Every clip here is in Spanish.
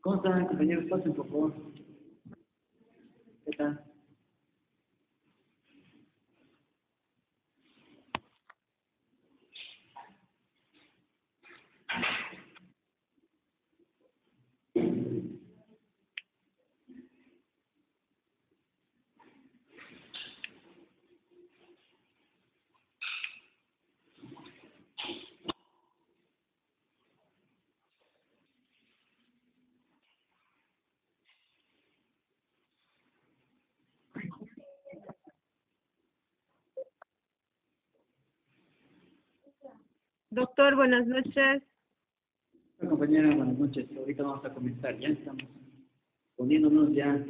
¿Cómo están, compañeros? Pasen, por favor. ¿Qué tal? Doctor, buenas noches. Hola, compañera, buenas noches. Ahorita vamos a comenzar. Ya estamos poniéndonos ya,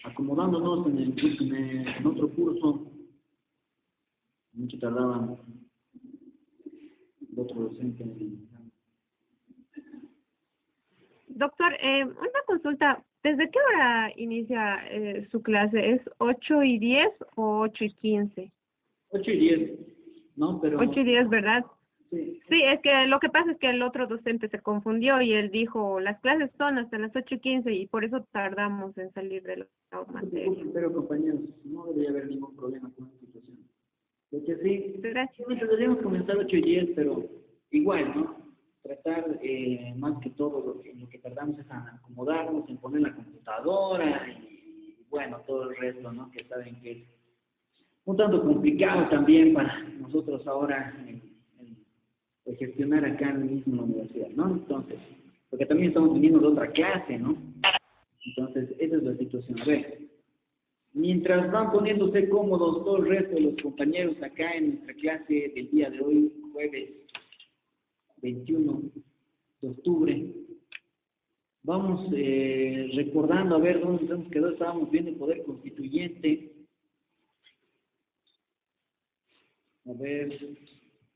acomodándonos en otro curso. Mucho tardaba el otro docente. Doctor, una consulta. ¿Desde qué hora inicia su clase? ¿Es 8:10 o 8:15? 8:10, ¿no? Pero 8:10, ¿verdad? sí, Sí, es que lo que pasa es que el otro docente se confundió y él dijo, las clases son hasta las 8:15 y por eso tardamos en salir de la no se materia. preocupen, pero compañeros, no debería haber ningún problema con esta situación. Lo que sí, Gracias. solamente deberíamos comenzar 8:10, pero igual, ¿no? Tratar más que todo lo que tardamos es en acomodarnos, en poner la computadora y bueno, todo el resto, ¿no? Que saben que es un tanto complicado también para nosotros ahora el gestionar acá mismo en la universidad, ¿no? Entonces, porque también estamos viniendo de otra clase, ¿no? Entonces, esa es la situación. A ver, mientras van poniéndose cómodos todo el resto de los compañeros acá en nuestra clase del día de hoy, jueves 21 de octubre, vamos recordando a ver dónde nos hemos quedado. Estábamos viendo el poder constituyente. A ver,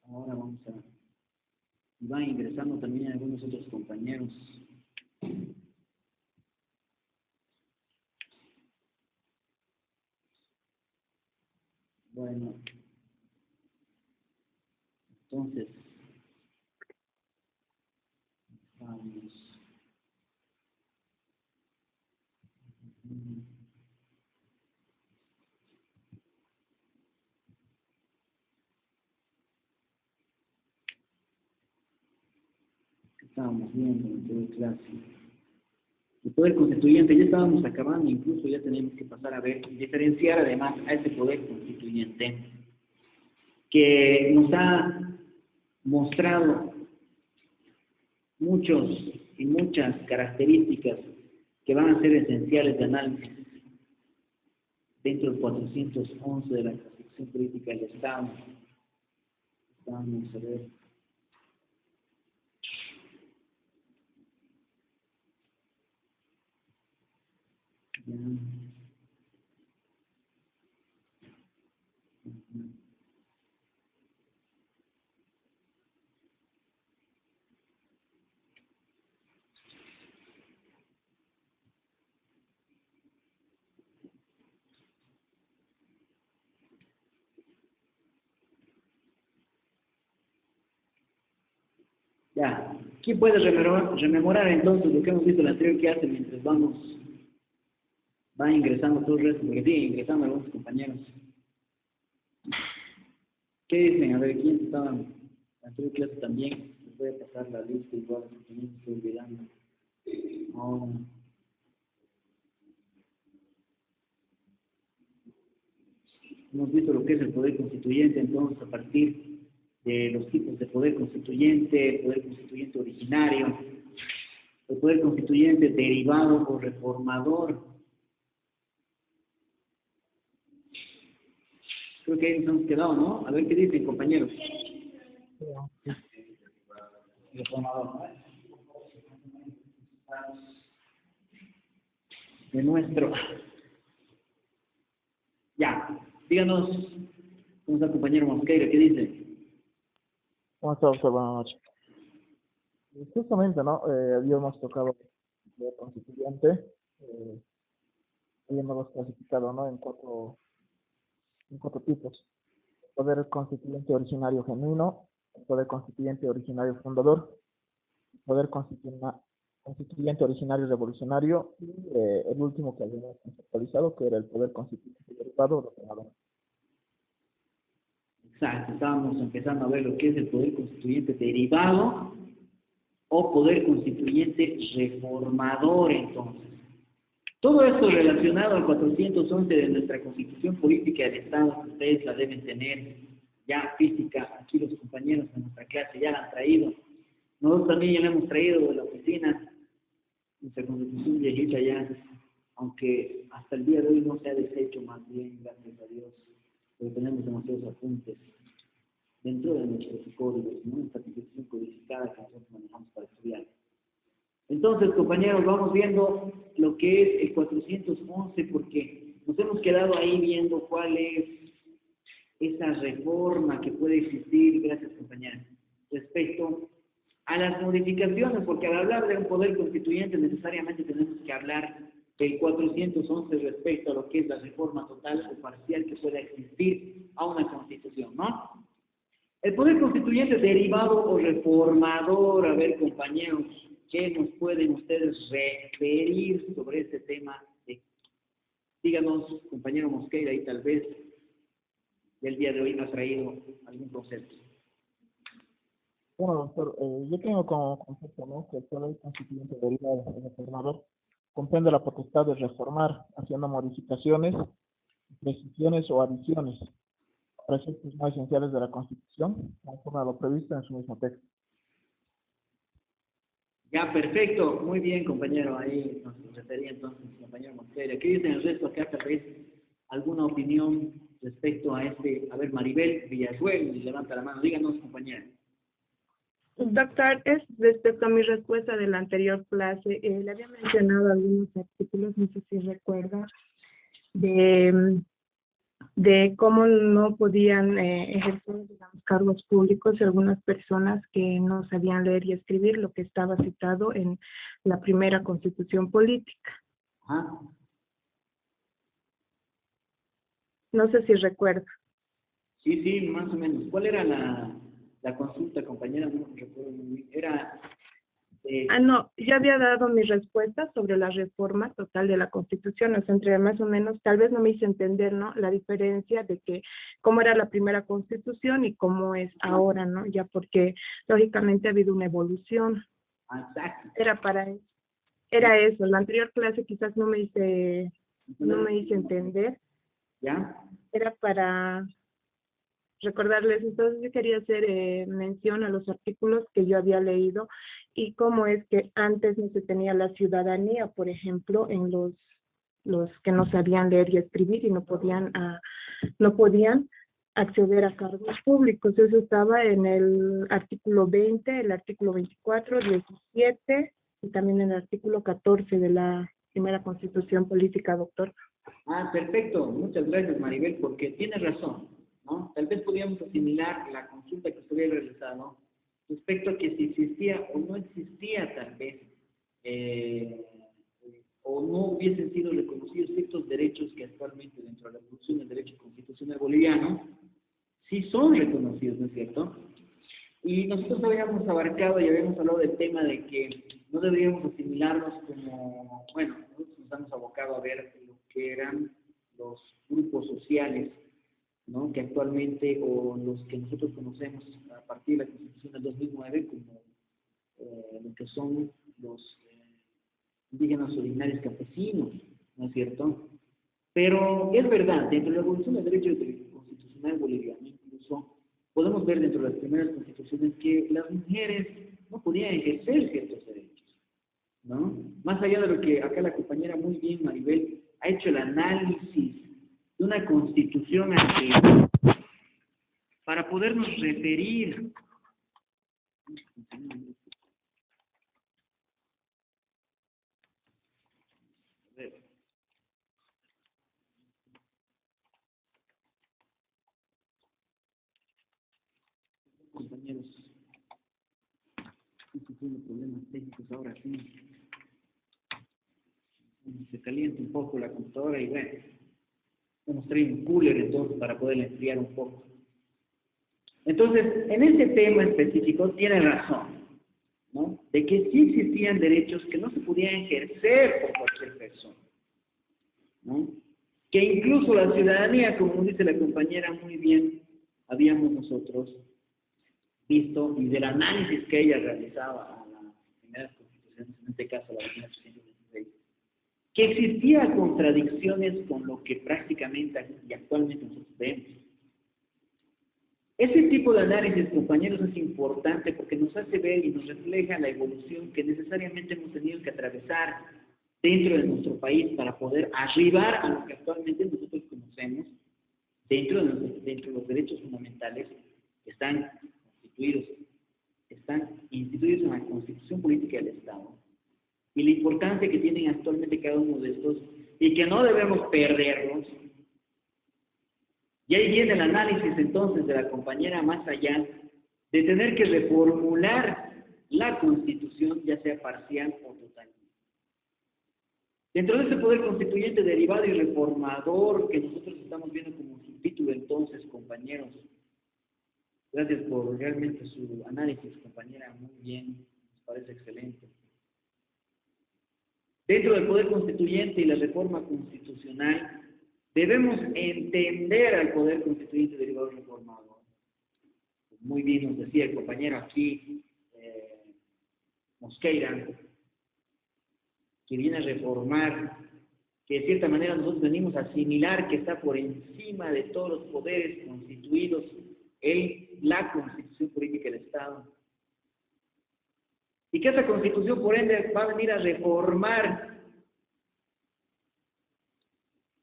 ahora vamos a... Y van ingresando también algunos otros compañeros. Bueno, entonces, vamos. ¿Qué estábamos viendo en toda clase? El poder constituyente, ya estábamos acabando, incluso ya tenemos que pasar a ver, diferenciar además a ese poder constituyente que nos ha mostrado muchos y muchas características que van a ser esenciales de análisis dentro del 411 de la Constitución Política del Estado. Vamos a ver. Ya. Ya. ¿Quién puede rememorar entonces lo que hemos visto en la anterior clase mientras van ingresando todo el resto? Porque sí, ingresando algunos compañeros. ¿Qué dicen? A ver, ¿quién estaba en la anterior clase también? Les voy a pasar la lista igual, que no me estoy olvidando. Ahora, hemos visto lo que es el poder constituyente, entonces, a partir de los tipos de poder constituyente, el poder constituyente originario, el poder constituyente derivado o reformador. Creo que ahí nos hemos quedado, ¿no? A ver qué dicen, compañeros. Reformador. De nuestro. Ya, díganos, ¿cómo está el compañero Mosqueira? ¿Qué dice? ¿Cómo está usted? Buenas noches. Justamente, ¿no? Habíamos tocado el constituyente, eh, habíamos clasificado, ¿no? En cuatro tipos. El poder constituyente originario genuino, el poder constituyente originario fundador, el poder constituyente originario y revolucionario, y el último que habíamos conceptualizado, que era el poder constituyente derivado o reformador. Exacto, estábamos empezando a ver lo que es el poder constituyente derivado o poder constituyente reformador, entonces. Todo esto relacionado al 411 de nuestra Constitución Política del Estado, que ustedes la deben tener ya física, aquí los compañeros de nuestra clase ya la han traído. Nosotros también ya la hemos traído de la oficina, nuestra Constitución viejita ya, aunque hasta el día de hoy no se ha deshecho, más bien, gracias a Dios, porque tenemos demasiados apuntes dentro de nuestros códigos, ¿no? Esta Constitución codificada que nosotros manejamos para estudiar. Entonces, compañeros, vamos viendo lo que es el 411, porque nos hemos quedado ahí viendo cuál es esa reforma que puede existir, gracias compañeros, respecto a las modificaciones, porque al hablar de un poder constituyente necesariamente tenemos que hablar del 411 respecto a lo que es la reforma total o parcial que pueda existir a una constitución, ¿no? El poder constituyente derivado o reformador, a ver compañeros, ¿qué nos pueden ustedes referir sobre este tema? Díganos, compañero Mosqueira, y tal vez del día de hoy nos ha traído algún concepto. Bueno, doctor, yo tengo como concepto, ¿no?, que el poder constituyente derivado o reformador comprende la potestad de reformar, haciendo modificaciones, precisiones o adiciones a preceptos más esenciales de la Constitución, conforme a lo previsto en su mismo texto. Ya, perfecto. Muy bien, compañero. Ahí nos refería entonces, compañero Mosquera. ¿Qué dicen el resto acá? Tal vez alguna opinión respecto a este. A ver, Maribel Villarruel, levanta la mano. Díganos, compañera. Doctor, es respecto a mi respuesta de la anterior clase, le había mencionado algunos artículos, no sé si recuerda, de cómo no podían ejercer, digamos, cargos públicos algunas personas que no sabían leer y escribir, lo que estaba citado en la primera Constitución Política. Ajá. No sé si recuerda. Sí, sí, más o menos. ¿Cuál era la consulta, compañera? No recuerdo muy bien. Era... No, yo había dado mi respuesta sobre la reforma total de la Constitución, o sea, entre más o menos, tal vez no me hice entender, ¿no?, la diferencia de que cómo era la primera Constitución y cómo es ahora, ¿no?, ya porque lógicamente ha habido una evolución. Exacto. Era eso, la anterior clase quizás no me hice entender. ¿Ya? Era para recordarles, entonces yo quería hacer mención a los artículos que yo había leído y cómo es que antes no se tenía la ciudadanía, por ejemplo, en los que no sabían leer y escribir y no podían acceder a cargos públicos. Eso estaba en el artículo 20, el artículo 24, 17 y también en el artículo 14 de la primera Constitución Política, doctor. Ah, perfecto. Muchas gracias, Maribel, porque tienes razón, ¿no? Tal vez podríamos asimilar la consulta que usted había realizado respecto a que si existía o no existía tal vez, o no hubiesen sido reconocidos ciertos derechos que actualmente dentro de la producción del derecho constitucional boliviano sí son reconocidos, ¿no es cierto? Y nosotros habíamos abarcado y habíamos hablado del tema de que no deberíamos asimilarnos como, bueno, nosotros nos hemos abocado a ver lo que eran los grupos sociales, ¿no?, que actualmente, o los que nosotros conocemos a partir de la Constitución del 2009 como lo que son los indígenas originarios campesinos, ¿no es cierto? Pero es verdad, dentro de la evolución del derecho constitucional boliviano, incluso podemos ver dentro de las primeras constituciones que las mujeres no podían ejercer ciertos derechos, ¿no? Más allá de lo que acá la compañera muy bien, Maribel, ha hecho el análisis de una constitución anterior para podernos referir. Compañeros, estoy teniendo problemas técnicos ahora sí. Se calienta un poco la computadora y bueno, hemos traído un cooler entonces para poder enfriar un poco. Entonces, en este tema específico tiene razón, ¿no? De que sí existían derechos que no se podían ejercer por cualquier persona, ¿no? Que incluso la ciudadanía, como dice la compañera muy bien, habíamos nosotros visto, y del análisis que ella realizaba a las primeras constituciones, en este caso la de 1816, que existía contradicciones con lo que prácticamente y actualmente nosotros vemos. Ese tipo de análisis, compañeros, es importante porque nos hace ver y nos refleja la evolución que necesariamente hemos tenido que atravesar dentro de nuestro país para poder arribar a lo que actualmente nosotros conocemos dentro de los derechos fundamentales que están instituidos en la Constitución Política del Estado, y la importancia que tienen actualmente cada uno de estos, y que no debemos perderlos. Y ahí viene el análisis entonces de la compañera más allá de tener que reformular la Constitución, ya sea parcial o total. Dentro de ese poder constituyente derivado y reformador que nosotros estamos viendo como subtítulo entonces, compañeros, gracias por realmente su análisis, compañera, muy bien, nos parece excelente. Dentro del poder constituyente y la reforma constitucional, debemos entender al poder constituyente derivado y reformador. Muy bien nos decía el compañero aquí, Mosqueira, que viene a reformar, que de cierta manera nosotros venimos a asimilar que está por encima de todos los poderes constituidos la Constitución Política del Estado. Y que esa Constitución, por ende, va a venir a reformar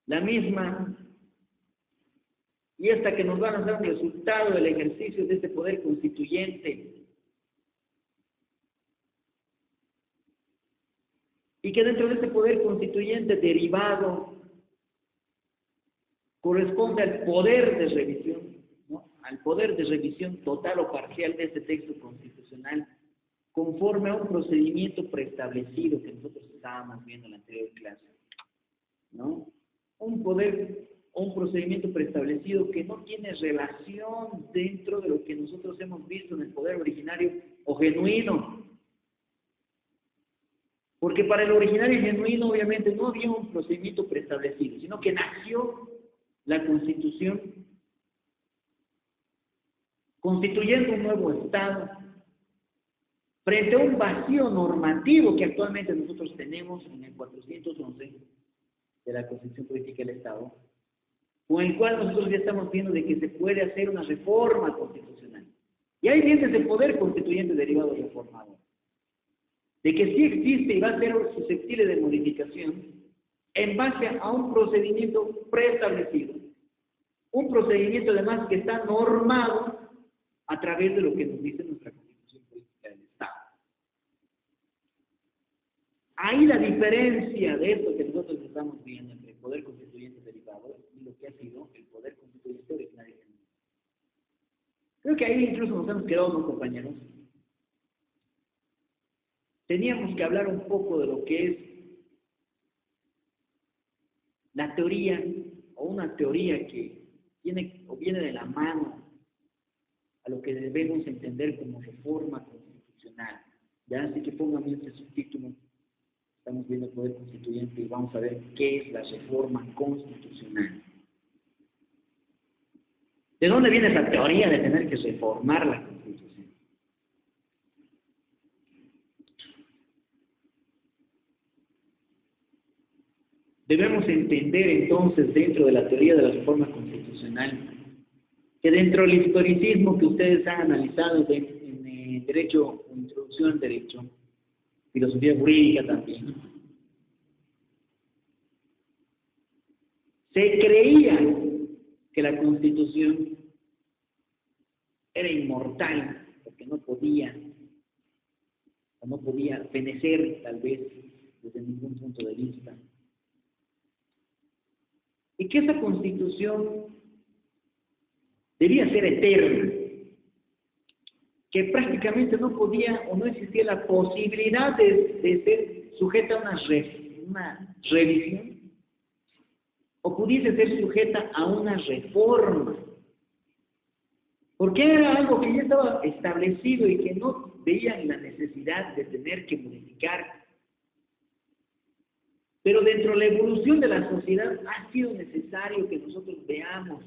la misma, y hasta que nos van a dar un resultado del ejercicio de este poder constituyente. Y que dentro de ese poder constituyente derivado corresponde al poder de revisión, ¿no? Al poder de revisión total o parcial de este texto constitucional, conforme a un procedimiento preestablecido que nosotros estábamos viendo en la anterior clase, ¿no? Un procedimiento preestablecido que no tiene relación dentro de lo que nosotros hemos visto en el poder originario o genuino. Porque para el originario y genuino, obviamente, no había un procedimiento preestablecido, sino que nació la Constitución constituyendo un nuevo Estado frente a un vacío normativo que actualmente nosotros tenemos en el 411 de la Constitución Política del Estado, con el cual nosotros ya estamos viendo de que se puede hacer una reforma constitucional. Y ahí viene ese poder constituyente derivado y reformador, de que sí existe y va a ser susceptible de modificación en base a un procedimiento preestablecido, un procedimiento además que está normado a través de lo que nos dice nuestra Constitución Política del Estado. Ahí la diferencia de esto que nosotros estamos viendo entre el poder constituyente derivado y lo que ha sido el poder constituyente originario. Creo que ahí incluso nos hemos quedado, ¿no, compañeros? Teníamos que hablar un poco de lo que es la teoría, o una teoría que tiene o viene de la mano a lo que debemos entender como reforma constitucional. Ya, así que pónganme este subtítulo. Estamos viendo el poder constituyente y vamos a ver qué es la reforma constitucional. ¿De dónde viene esa teoría de tener que reformar la Constitución? Debemos entender entonces dentro de la teoría de la reforma constitucional que dentro del historicismo que ustedes han analizado en derecho, o introducción al derecho, filosofía jurídica también, se creía que la Constitución era inmortal porque no podía fenecer tal vez desde ningún punto de vista, y que esa Constitución debía ser eterna, que prácticamente no podía o no existía la posibilidad de ser sujeta a una revisión, o pudiese ser sujeta a una reforma, Porque era algo que ya estaba establecido y que no veían la necesidad de tener que modificar. Pero dentro de la evolución de la sociedad ha sido necesario que nosotros veamos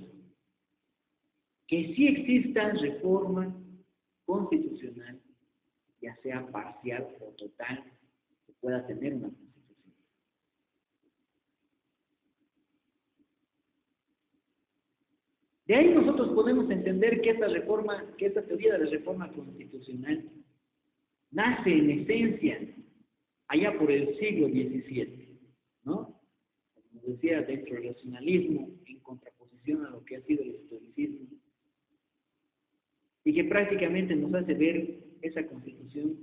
que sí exista reforma constitucional, ya sea parcial o total, que pueda tener una constitución. De ahí nosotros podemos entender que esta teoría de la reforma constitucional nace en esencia allá por el siglo XVII, ¿no? Como decía, dentro del racionalismo, en contraposición a lo que ha sido el historicismo, y que prácticamente nos hace ver esa constitución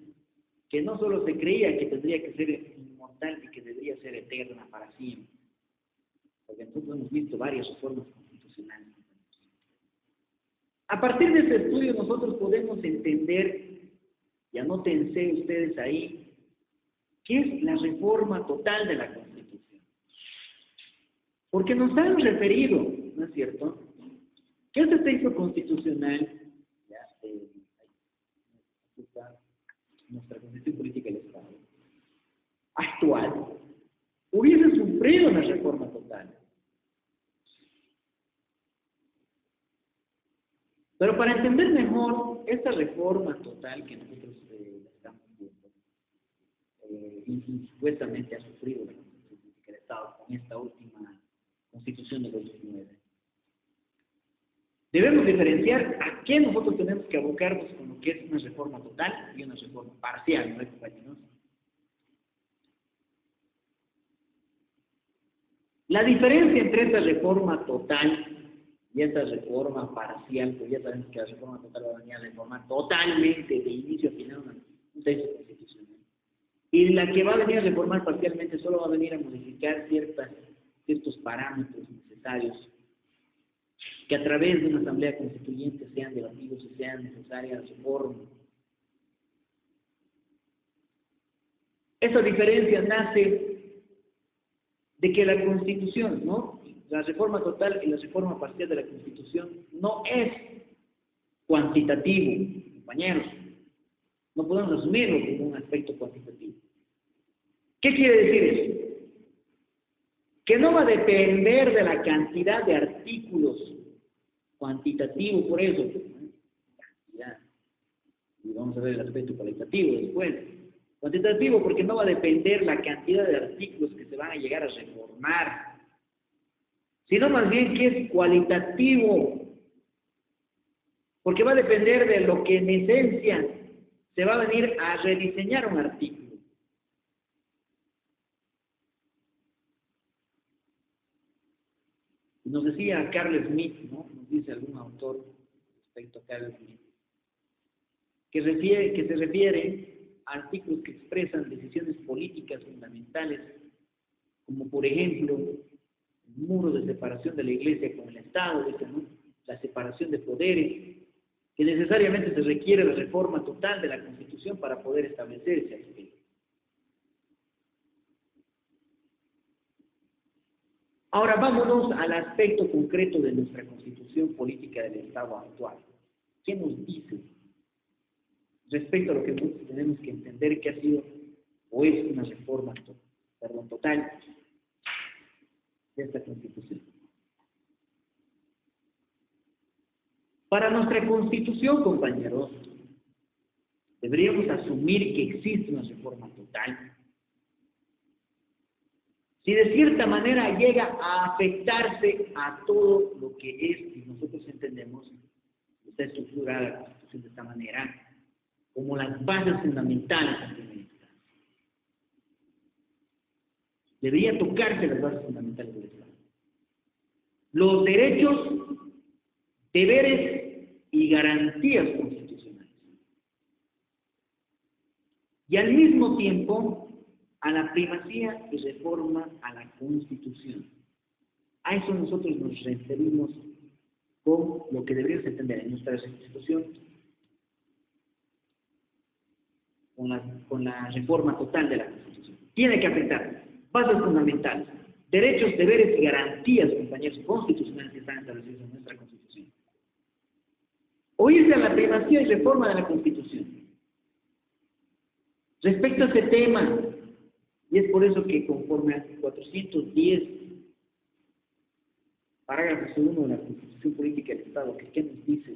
que no solo se creía que tendría que ser inmortal y que debería ser eterna para siempre, porque nosotros hemos visto varias reformas constitucionales. A partir de ese estudio nosotros podemos entender, y anótense ustedes ahí, qué es la reforma total de la Constitución. Porque nos han referido, ¿no es cierto?, que este texto constitucional, ya, aquí está nuestra Constitución Política del Estado, actual, hubiese sufrido una reforma total. Pero para entender mejor esta reforma total que nosotros estamos viendo, y supuestamente ha sufrido la Constitución Política del Estado con esta última Constitución de 2009, debemos diferenciar a qué nosotros tenemos que abocarnos con lo que es una reforma total y una reforma parcial, ¿no, compañeros? La diferencia entre esta reforma total y esta reforma parcial, pues ya sabemos que la reforma total va a venir a reformar totalmente, de inicio a final, un texto constitucional. Y la que va a venir a reformar parcialmente solo va a venir a modificar ciertos parámetros necesarios que a través de una asamblea constituyente sean debatidos y sean necesarias reformas. Esa diferencia nace de que la Constitución, ¿no?, la reforma total y la reforma parcial de la Constitución no es cuantitativo, compañeros. No podemos asumirlo como un aspecto cuantitativo. ¿Qué quiere decir eso? Que no va a depender de la cantidad de artículos, cuantitativo por eso, cantidad. Y vamos a ver el aspecto cualitativo después. Cuantitativo porque no va a depender la cantidad de artículos que se van a llegar a reformar, sino más bien que es cualitativo, porque va a depender de lo que en esencia se va a venir a rediseñar un artículo. Nos decía Carl Smith, ¿no?, nos dice algún autor respecto a Carl Smith, que se refiere a artículos que expresan decisiones políticas fundamentales, como por ejemplo el muro de separación de la Iglesia con el Estado, ¿no?, la separación de poderes, que necesariamente se requiere la reforma total de la Constitución para poder establecer ese aspecto. Ahora vámonos al aspecto concreto de nuestra Constitución Política del Estado actual. ¿Qué nos dice respecto a lo que nosotros tenemos que entender que ha sido o es una reforma total de esta Constitución? Para nuestra Constitución, compañeros, deberíamos asumir que existe una reforma total. Si de cierta manera llega a afectarse a todo lo que es, y nosotros entendemos, está estructurada la Constitución de esta manera, como las bases fundamentales de la Estado. Debería tocarse las bases fundamentales del Estado. Los derechos, deberes y garantías constitucionales. Y al mismo tiempo, a la primacía y reforma a la Constitución. A eso nosotros nos referimos con lo que deberíamos entender en nuestra Constitución, con la reforma total de la Constitución. Tiene que afectar bases fundamentales, derechos, deberes y garantías, compañeros, constitucionales que están establecidos en nuestra Constitución. o irse a la privacidad y reforma de la Constitución. Respecto a ese tema, y es por eso que conforme al 410, parágrafo segundo de la Constitución Política del Estado, ¿qué nos dice?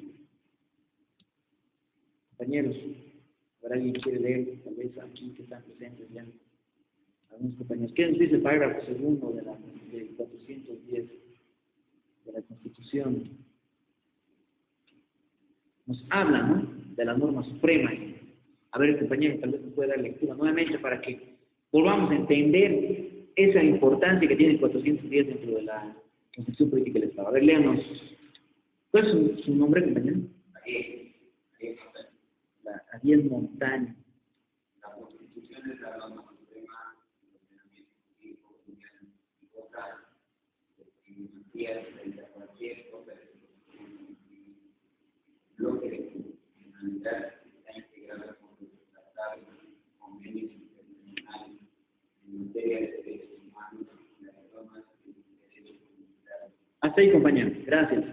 Compañeros, ahora alguien quiere leer, tal vez aquí que están presentes ya, algunos compañeros. ¿Qué nos dice el parágrafo segundo del 410 de la Constitución? Nos habla, ¿no?, de la norma suprema. A ver, compañero, tal vez nos puede dar lectura nuevamente para que volvamos a entender esa importancia que tiene el 410 dentro de la Constitución Política del Estado. A ver, léanos. ¿Cuál es su nombre, compañero? Ariel Montaño. La Constitución es la norma suprema del ordenamiento jurídico colonial y votar en materia frente a cualquier cosa de bloque de constitucionalidad está integrada con los tratados, convenios internacionales en materia de derechos humanos y las normas de derechos comunitarios. Hasta ahí, compañero. Gracias.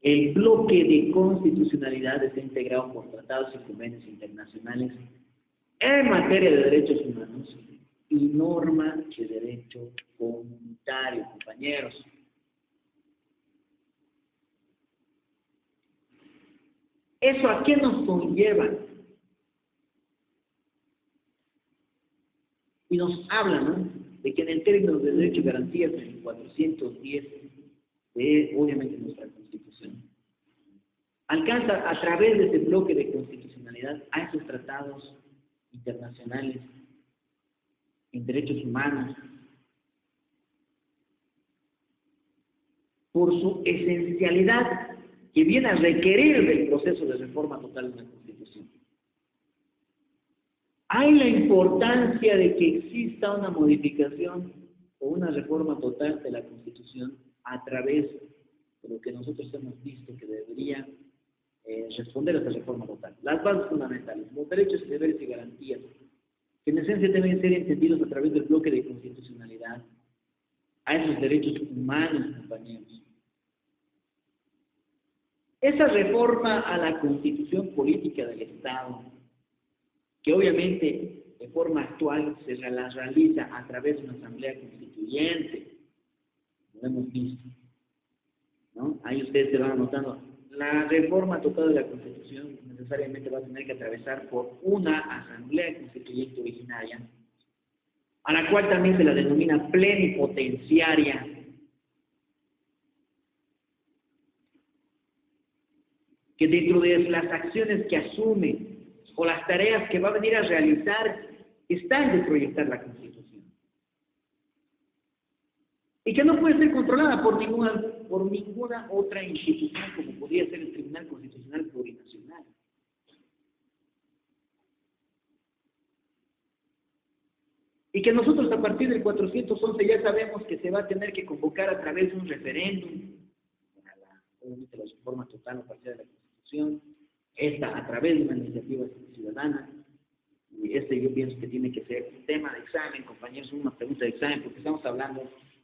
El bloque de constitucionalidad está integrado por tratados y convenios internacionales en materia de derechos humanos y normas de derecho comunitario, compañeros. ¿Eso a qué nos conlleva? Y nos habla, ¿no?, de que en el término de derecho y garantías en el 410 de, obviamente, nuestra Constitución, alcanza a través de ese bloque de constitucionalidad a esos tratados internacionales en derechos humanos, por su esencialidad que viene a requerir del proceso de reforma total de la Constitución. Hay la importancia de que exista una modificación o una reforma total de la Constitución a través de lo que nosotros hemos visto que debería responder a esta reforma total. Las bases fundamentales, los derechos y deberes y garantías, que en esencia deben ser entendidos a través del bloque de constitucionalidad, a esos derechos humanos, compañeros. Esa reforma a la Constitución Política del Estado, que obviamente de forma actual se la realiza a través de una asamblea constituyente, lo hemos visto, ¿no? Ahí ustedes se van anotando. La reforma total de la Constitución necesariamente va a tener que atravesar por una asamblea constituyente originaria, a la cual también se la denomina plenipotenciaria, que dentro de las acciones que asume o las tareas que va a venir a realizar están de proyectar la Constitución. Y que no puede ser controlada por ninguna otra institución, como podría ser el Tribunal Constitucional Plurinacional. Y que nosotros a partir del 411 ya sabemos que se va a tener que convocar a través de un referéndum, obviamente la reforma total a partir de la Constitución, esta a través de una iniciativa ciudadana. Y yo pienso que tiene que ser un tema de examen, compañeros, una pregunta de examen, porque estamos hablando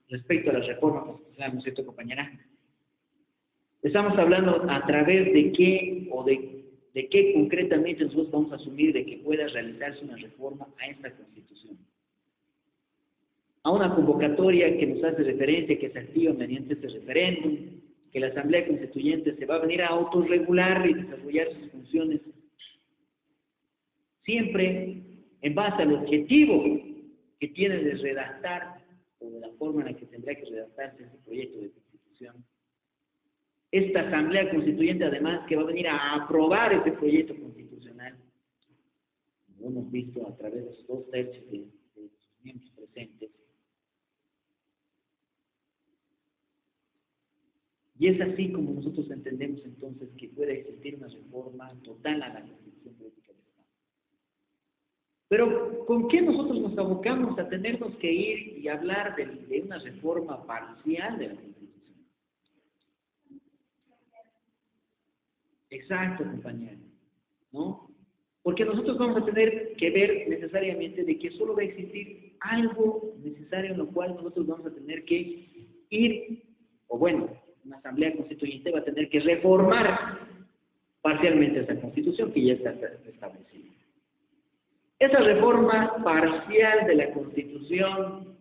respecto a la reforma constitucional, ¿no es cierto, compañera? Estamos hablando a través de qué o de qué concretamente nosotros vamos a asumir de que pueda realizarse una reforma a esta Constitución. A una convocatoria que nos hace referencia, que se activa mediante este referéndum, que la Asamblea Constituyente se va a venir a autorregular y desarrollar sus funciones, siempre en base al objetivo que tiene de redactar, o de la forma en la que tendrá que redactarse ese proyecto de Constitución. Esta Asamblea Constituyente, además, que va a venir a aprobar ese proyecto constitucional, como hemos visto a través de los 2/3 de sus miembros presentes. Y es así como nosotros entendemos entonces que puede existir una reforma total a la Constitución Política del Estado. Pero, ¿con qué nosotros nos abocamos a tenernos que ir y hablar de una reforma parcial de la Constitución? Exacto, compañero, ¿no? Porque nosotros vamos a tener que ver necesariamente de que solo va a existir algo necesario en lo cual nosotros vamos a tener que ir, o bueno, una asamblea constituyente va a tener que reformar parcialmente esa constitución que ya está establecida. Esa reforma parcial de la constitución,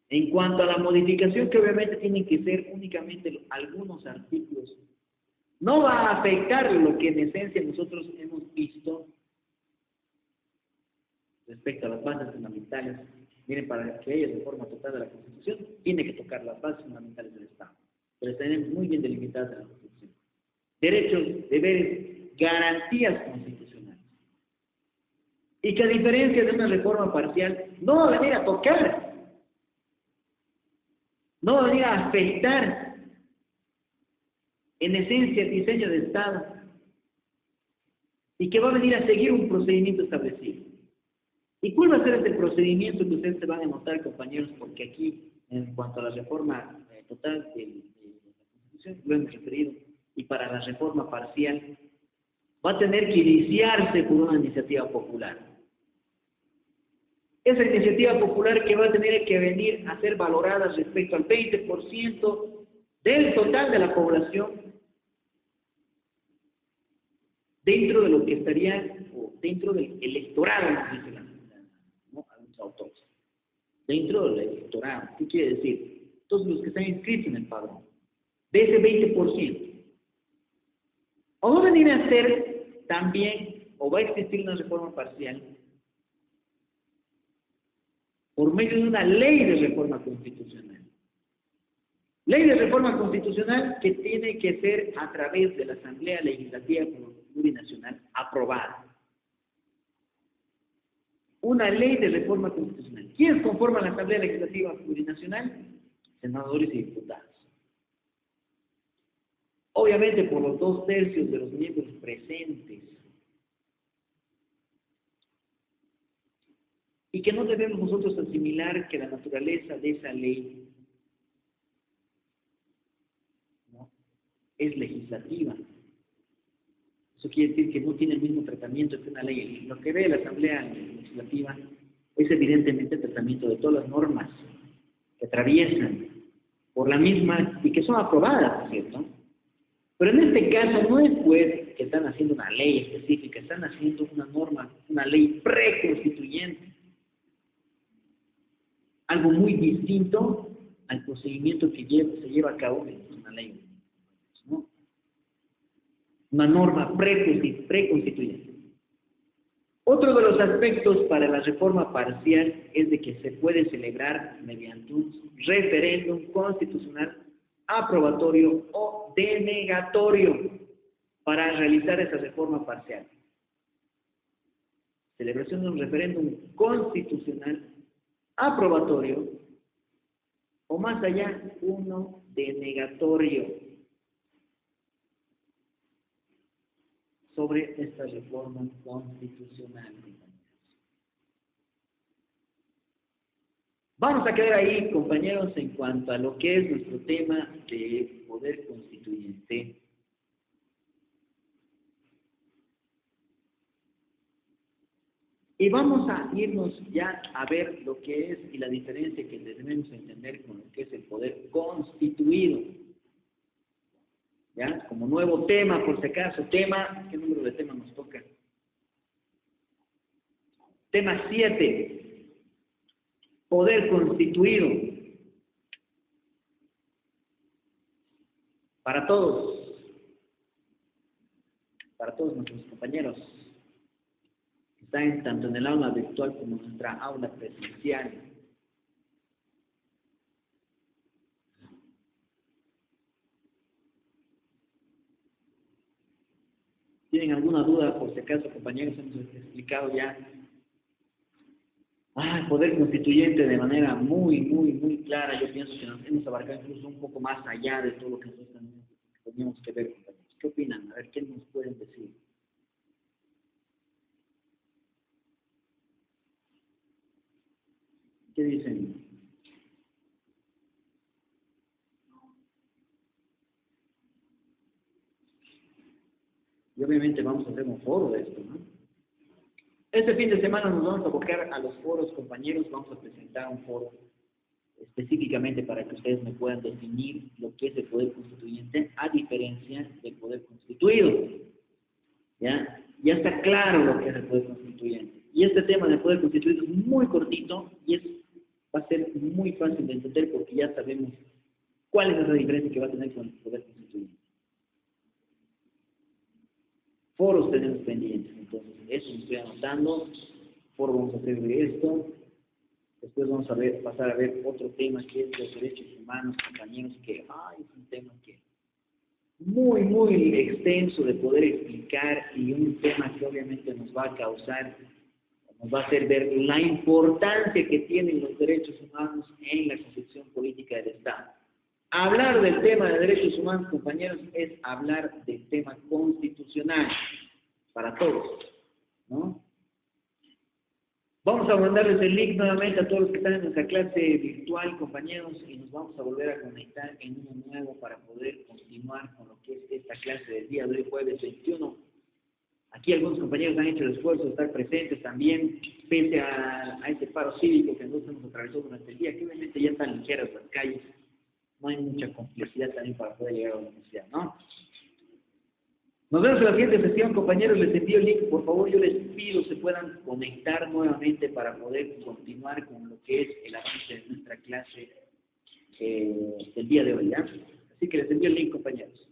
en cuanto a la modificación, que obviamente tienen que ser únicamente algunos artículos, no va a afectar lo que en esencia nosotros hemos visto respecto a las bases fundamentales. Miren, para que haya reforma total de la Constitución, tiene que tocar las bases fundamentales del Estado, pero tenemos muy bien delimitadas en la Constitución. Derechos, deberes, garantías constitucionales. Y que a diferencia de una reforma parcial, no va a venir a tocar, no va a venir a afectar en esencia el diseño de Estado, y que va a venir a seguir un procedimiento establecido. ¿Y cuál va a ser este procedimiento que ustedes se van a notar, compañeros? Porque aquí, en cuanto a la reforma total de la Constitución, lo hemos referido, y para la reforma parcial, va a tener que iniciarse por una iniciativa popular. Esa iniciativa popular que va a tener que venir a ser valorada respecto al 20% del total de la población, dentro de lo que estaría, o dentro del electorado, nos dice algunos autores, dentro del electorado. ¿Qué quiere decir? Todos los que están inscritos en el padrón, de ese 20%. O va a venir a ser también, o va a existir una reforma parcial, por medio de una ley de reforma constitucional. Ley de reforma constitucional que tiene que ser a través de la Asamblea Legislativa Plurinacional aprobada. Una ley de reforma constitucional. ¿Quiénes conforman la Asamblea Legislativa Plurinacional? Senadores y diputados. Obviamente por los 2/3 de los miembros presentes. Y que no debemos nosotros asimilar que la naturaleza de esa ley es legislativa. Eso quiere decir que no tiene el mismo tratamiento que una ley. Lo que ve la Asamblea Legislativa es evidentemente el tratamiento de todas las normas que atraviesan por la misma y que son aprobadas, ¿cierto? Pero en este caso no es pues que están haciendo una ley específica, están haciendo una norma, una ley preconstituyente. Algo muy distinto al procedimiento que se lleva a cabo en una ley, ¿no? Una norma preconstituyente. Otro de los aspectos para la reforma parcial es de que se puede celebrar mediante un referéndum constitucional aprobatorio o denegatorio para realizar esa reforma parcial. Celebración de un referéndum constitucional aprobatorio o más allá, uno denegatorio sobre esta reforma constitucional. Vamos a quedar ahí, compañeros, en cuanto a lo que es nuestro tema de poder constituyente. Y vamos a irnos ya a ver lo que es y la diferencia que debemos entender con lo que es el poder constituido. ¿Ya? Como nuevo tema, por si acaso, tema, ¿qué número de tema nos toca? Tema 7. Poder constituido. Para todos nuestros compañeros que están tanto en el aula virtual como en nuestra aula presencial. ¿Tienen alguna duda? Por si acaso, compañeros, hemos explicado ya el poder constituyente de manera muy clara. Yo pienso que nos hemos abarcado incluso un poco más allá de todo lo que nosotros teníamos que ver, compañeros. ¿Qué opinan? A ver, ¿qué nos pueden decir? ¿Qué dicen? Y obviamente vamos a hacer un foro de esto, ¿no? Este fin de semana nos vamos a abocar a los foros, compañeros. Vamos a presentar un foro específicamente para que ustedes me puedan definir lo que es el poder constituyente a diferencia del poder constituido. ¿Ya? Ya está claro lo que es el poder constituyente. Y este tema del poder constituido es muy cortito y va a ser muy fácil de entender porque ya sabemos cuál es la diferencia que va a tener con el poder constituyente. Foros tenemos pendientes, entonces eso me estoy anotando. Foro vamos a hacer de esto. Después vamos a pasar a ver otro tema que es los derechos humanos, compañeros, que es un tema que muy, muy extenso de poder explicar y un tema que obviamente nos va a hacer ver la importancia que tienen los derechos humanos en la concepción política del Estado. Hablar del tema de derechos humanos, compañeros, es hablar del tema constitucional para todos, ¿no? Vamos a mandarles el link nuevamente a todos los que están en nuestra clase virtual, compañeros, y nos vamos a volver a conectar en uno nuevo para poder continuar con lo que es esta clase del día de hoy, jueves 21. Aquí algunos compañeros han hecho el esfuerzo de estar presentes también, pese a este paro cívico que nosotros hemos atravesado durante el día, que obviamente ya están ligeras las calles, no hay mucha complejidad también para poder llegar a la universidad, ¿no? Nos vemos en la siguiente sesión, compañeros. Les envío el link. Por favor, yo les pido se puedan conectar nuevamente para poder continuar con lo que es el avance de nuestra clase del día de hoy, ¿ya? Así que les envío el link, compañeros.